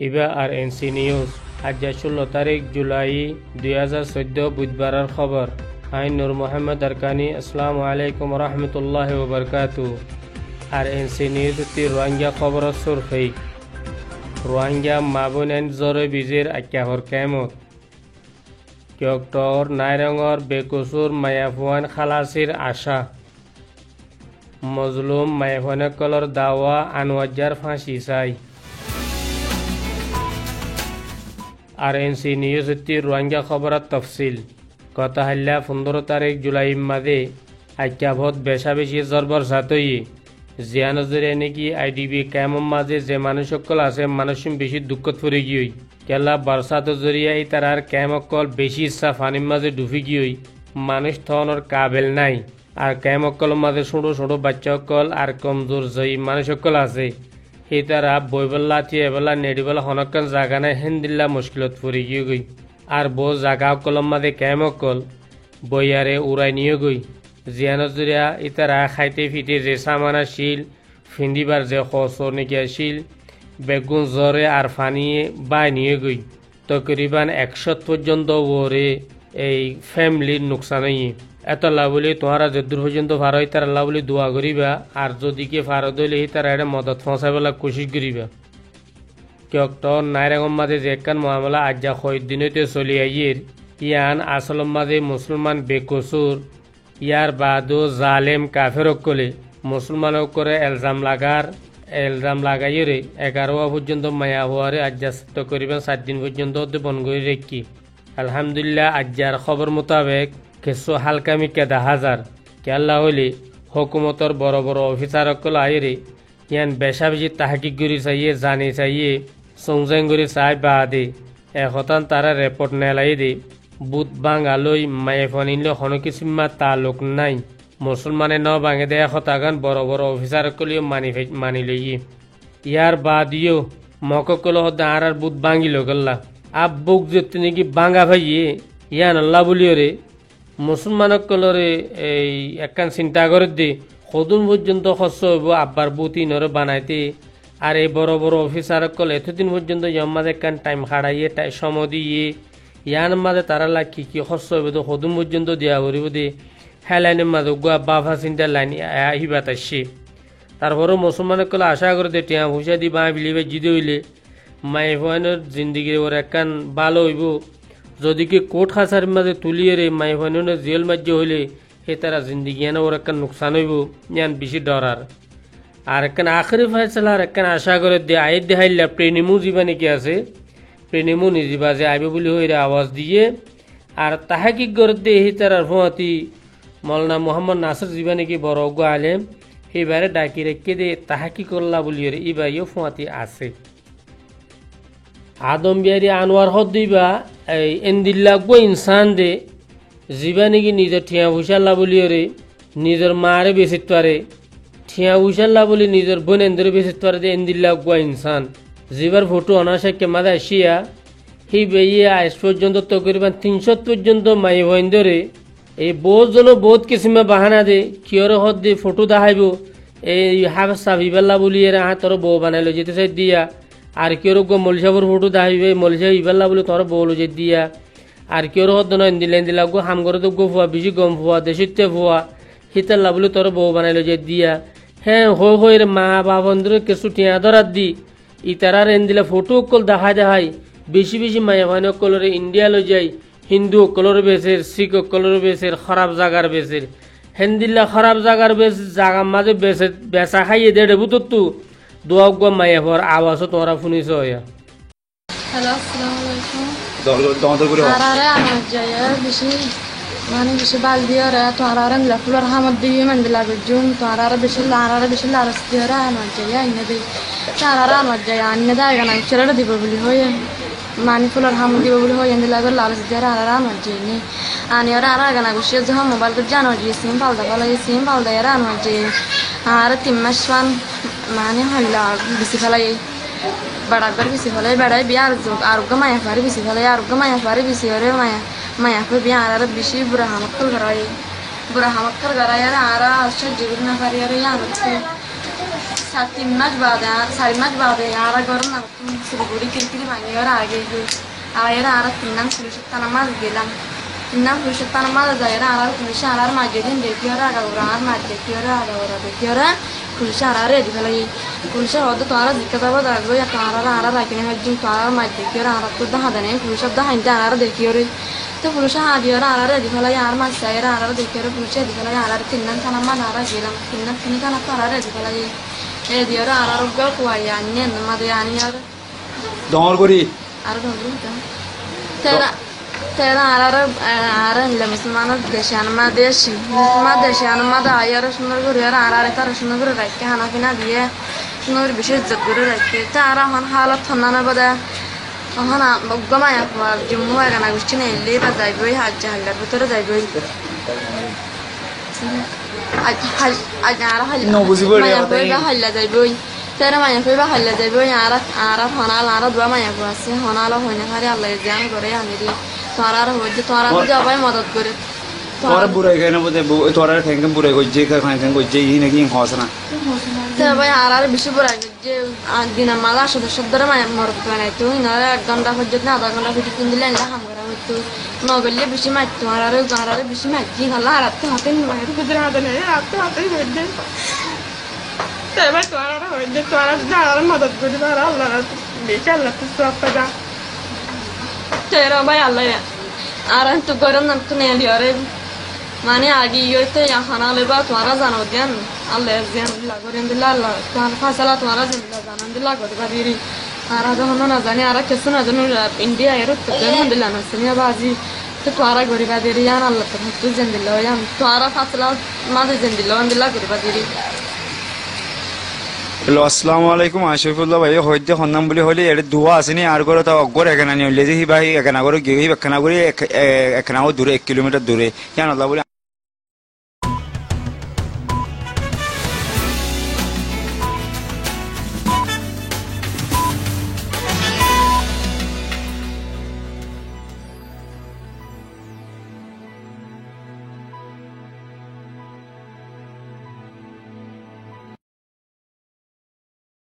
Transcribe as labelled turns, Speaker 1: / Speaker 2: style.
Speaker 1: ইবা আর NC news আজ 16 তারিখ জুলাই 2014 বুধবারের খবর। আই নূর মোহাম্মদ আরকানি। আসসালামু আলাইকুম রহমতুল্লাহ ওবরকাতু। আর এনসি নিউজ রোহিঙ্গা খবর সুরফি রোহিঙ্গা মাবুনেন জরে বিজের আক্যাহর কেমত ডক্টর নাইরঙর বেকসুর মায়াফুয়ান খালাসির আশা মজলুম মায়াফানকলর দাওয়া আনোয়াজার ফাঁসি চাই। আর এনসি নিউজ রোহিঙ্গা খবরের তফসিল কথা হাল্লা 15 তারিখ জুলাই মাদে আক্যাভত বেশা বেশি জরবর সাতই জিয়ানজরে নাকি আইডিবি কেমন মাঝে যে মানুষ সকল আছে মানুষ বেশি দুঃখত পড়ে গিয়ে কেলা বর্ষাত জরিয়াই তার কেমকল বেশি ইচ্ছা ফানির মাঝে ডুবি গিয়ে মানুষ থনর কাবেল নাই। আর কেমকল মাঝে ছোটো ছোটো বাচ্চা সকল আর কমজোর জয়ী মানুষ সকল আছে সেই তারা বইবেলা থিয়েবেলা নেডিবেলা হনকান জাগা নাই হেন্দিল্লা মুশকিলত পড়ে গিয়ে গই। আর বউ জাগা কলম মাঝে কেমকল বইয়ারে উড়াই নিয়ে গই জিয়ানজরিয়া ইতারা খাইতে ফিতে যে সামানা শিল ফিন্দিবার যে খসর নাকি শিল বেগুন জ্বরে আর ফানিয়ে বাই নিয়ে গই তকরিবান 100 পর্যন্ত ওরে এই ফ্যামিলির নোকসান হই। এত আল্লাহ বলি তোমারা যে দূর পর্যন্ত ফার হয় তার আল্লাহ বলি দোয়া করিবা আর যদি কে ফারত হইলে তারা এটা মদত ফসাইবেলা কোশিশ করিবা। ডক্টর নাইরঙম মাঝে যে একখান মহামলা আজ যা কয়েকদিন হইতে চলি আইয়ের ইয়ান আসলম মাঝে মুসলমান বেকসুর ইয়ার বাদও জালেম কাফের কলে মুসলমান করে এলজাম লাগাইরে 11 পর্যন্ত মায়া হওয়ারে আজ্জাস্ত করিবেন 7 দিন পর্যন্ত বন করে রেখি। আলহামদুলিল্লাহ আজ্জার খবর মোতাবেক কিছু হালকামি কেদা হাজার কেল্লা হইলে হুকুমতর বড় বড় অফিসার সকল আইরে ইয়ান বেশা বেশি তাহাকিক করি চাইয়ে জানি চাইয়ে সংজাং করে চাই বাদে এখতান তারা রেপোর্ট নেলাই দে বুধ বাঙালই মায়ে ফনিল হনকি সিম্মা তালুক নাই মুসলমানে ন বাঙে দেয়া হতাগান বড় বড় অফিসার কলিও মানি লইয়ে ইয়ার বাদিও মককল হদ্দা আর বুধ বাঙ্গিল গল্লা আব্বুক যেতে নাকি বাঙ্গা ভাইয়ে ইয়ান আল্লাহ বলিও রে মুসলমান কলরে এই একখান চিন্তা করে দে সদুন পর্যন্ত খরচ হইব আব্বার বুতি নরে বানাইতে আর এই বড় বড় অফিসার কল এতদিন পর্যন্ত মাঝে একখান টাইম খাড়াইয়ে সময় দিয়ে ইয়ান মাঝে তারা লাগ কি খরচ হইব তো সদুন পর্যন্ত দিয়া করিব দে হেলাইনের মাঝে গুয়া বাফা চিন্তার লাইন আহিবা তাসে তারপরেও মুসলমানের কলে আশা করে দে টিয়া পয়সা দি বাঁ বিলিবে জিদে হইলে মায়ে ফাইনের জিন্দিগির ওর একখান ভালো হইব। যদি কি কোর্ট খাসার মাঝে তুলিয়ে রে মায়ে ফাইনের জেল মাজ্য হইলে সে তারা জিন্দিগি এনে ওর একখান নোকসান হইব ইয়ান বেশি ডরার। আর একখান আখরি ফাইসলা আর একখান আশা করে দে আয়ের দেখাইলা প্রেনিমু যাবা নাকি আছে প্রেনিমু নিজিবা যে আইবে বলি হইরে আওয়াজ দিয়ে আর তাহাকিক করে দে হি তারার ভুয়াতি মৌলানা মোহাম্মদ নাসির যাবা নাকি বড় অজ্ঞ আলেম সেইবারে ডাকি রেখে দে তাহাকি করলা বলি রে ইবাইও ফুয়াতি আছে। আদম বিহারি আনোয়ার হদ দিবা এই এন্দিল্লা গো ইনসান দে যাবা নাকি নিজের ঠিয়া ভুষাল্লা বলিও রে নিজের মারে বেচিত পারে ঠিয়া ভুষাল্লা বলি নিজের বোন এন্দরে বেচিত পারে দে এন্দিল্লা গো ইনসান যাবার ফটো অনাশাক্য মাদা আসিয়া সেই বেয়ে আজ পর্যন্ত তকরিবান 300 পর্যন্ত মাই ভয়েন্দরে এই বহুত জন বহুত কিসিমে বাহানা দে কিয়র হদ দে ফটো দেখাইব এই হাফ সাবিবাল্লা বলি এর তোর বউ বানাইলো যেতে চাই দিয়া আর কিয়র গো মলসাবর ফটো দেখাইবে মলসা ইবাল্লা বলে তোর বউ যে দিয়া আর কিয়র হদ নয় দিলা গো হাম করে তো গো ফুয়া বেশি গম ফুয়া দেশিতে ফুয়া হিতাল্লা বলে তোর বউ বানাইলো যে দিয়া হ্যাঁ হই রে মা বাবন্দ্র কিছু টিয়া ধরার দি ইতারার এন্দিলা ফটো কল দেখাই বেশি বেশি মায়া ভাইন কলরে ইন্ডিয়া লো যাই হিন্দু কলর বেসের শিখ কলর বেসের খারাপ জাগার বেসের হেন্দিল্লা খারাপ জাগার বেস জাগা মাঝে বেসে বেসা খাইয়ে দেড়ে বুতর তু দোয়া গো মায়া ভর আওয়াজও তোমরা শুনিছ হ্যালো
Speaker 2: আসসালামু আলাইকুম আরারে আমার যায় বেশি মানে বেশি বাল দিয়ে রে তো আরারে লাফুলার হামদ দিয়ে মন্দ লাগে জুন তো আরারে বেশি লারস দিয়ে রে আমার যায় আইনে দে আরারে আমার যায় আইনে দে গানা ছেড়ে দিব বলি হয় মানি ফুলার হাম দিব বলি হয় এন্দ লাগে লারস দিয়ে আরারে আমার যায় নি আনি আর আরা গানা গুছিয়ে যে মোবাইল তো জানো যে সিম পালদা এরা আমার যায় আর 3 মাস মানে হইলা বেশি ফেলাই বাড়াবার বেশি ফেলাই বেড়াই বিয়া আরোগ্য মায়া ফারি বেশি ফেলাই আরোগ্য মায়া ফারি বেশি হরে মায়া ফে বিয়া আর বেশি বুড়া হামক্কল গড়াই আর আরা সহ্য করতে না পারি আর 3 মাস বাদে 4 মাস বাদে আর গরম না শিলিগুড়ি কিরকিরি ভাঙিয়ে আগে আয়ের আর 3 নাম পুলিশের থানা মাছ গেলাম 3 নাম পুলিশের থানা মাছ যায় আর পুলিশে আর মাঝে দিন দেখি ওরা আগাওরা আর মাছ দেখি ওরা আগাওরা দেখি ওরা পুলিশে আর রেডি ফেলাই পুলিশে হয়তো তোরা জিজ্ঞাসা করবো দেখবো আর রাখিনি একজন তোরা মাছ দেখি ওরা আর তো দেখা দেয় পুলিশের দেখাইতে আর দেখি ওরে তো পুলিশে হাদি ওরা আর রেডি ফেলাই আর মাছ চাই আর দেখি ওরা পুলিশে রেডি ফেলাই আর 3 নাম থানা মাছ আর গেলাম 3 নাম থানা তোরা রেডি ফেলাই রেডি ওরা আর কুয়াই আনিয়ে মাঝে আনি আর
Speaker 3: ডর করি
Speaker 2: আর তেরা তেরা আর মুসলমানের দেশে আনমা দেশে আনমা আয়ার সুন্দর করে আর তার সুন্দর করে রাখতে হানা কিনা দিয়ে সুন্দর বেশি ইজ্জত করে রাখতে তার এখন হালত ঠান্ডা না বাদে এখন গমায় জম্মু এগানা গোষ্ঠী নেই বা যাইবই হাজার ভিতরে যাইবই হাল্লা যাইবই তেরা মায়া কইবা হাল্লা যাইবই আর হনাল আর দোয়া মায়া আছে হনাল হইনা খারে আল্লাহ জান করে আমি দি তোরা হইছে তোরা যাবাই মদত করে
Speaker 3: তোরা বুড়াই খাই না বলতে তোরা ঠ্যাঙ্কে বুড়াই করছে খাই করছে ই নাকি হস না
Speaker 2: ভাই আর বেশি বুড়াই যে দিনা মালা সদস্যদের মায়া মরত বানাই তো ইনারা 1 ঘন্টা পর্যন্ত না 0.5 ঘন্টা পর্যন্ত দিলে হাম করা হইতো নগলে বেশি মারতো আর বেশি মারছি খালা আর তো হাতে মায়ের কুদরে হাতে নেই হাতে হইছে ভাই তোরা হইছে তোরা যারা মদত করে তারা আল্লাহ বেশি আল্লাহ তো সব পাজা তেরা ভাই আল্লাহ আর তো গরম না তো নেলি আরে মানে আগে ইয়েতে খানা লেবা তোরা জানো দেন আল্লাহ জান লাগরেন দিল্লাহ আল্লাহ তার ফাসলা তোরা জিন্দা জানান দিল্লাহ গদ বাদিরি আর যখন না জানি আর কিছু না জানো ইন্ডিয়া এর তো জানান দিল্লাহ না সিনিয়া বাজি তো তোরা গরি বাদিরি আর আল্লাহ তো জান দিল্লাহ ইয়াম তোরা ফাসলা মাঝে জান দিল্লাহ দিল্লাহ গরি বাদিরি
Speaker 3: হ্যালো আসসালামু আলাইকুম আশিফুল্লাহ ভাই হইতে হন্নাম বলি হলে এর দোয়া আসেনি আর করে তো অগর এখানে নিয়ে লেজি ভাই এখানে করে গিয়ে এখানে করে এখানে দূরে 1 কিলোমিটার দূরে কেন আল্লাহ বলে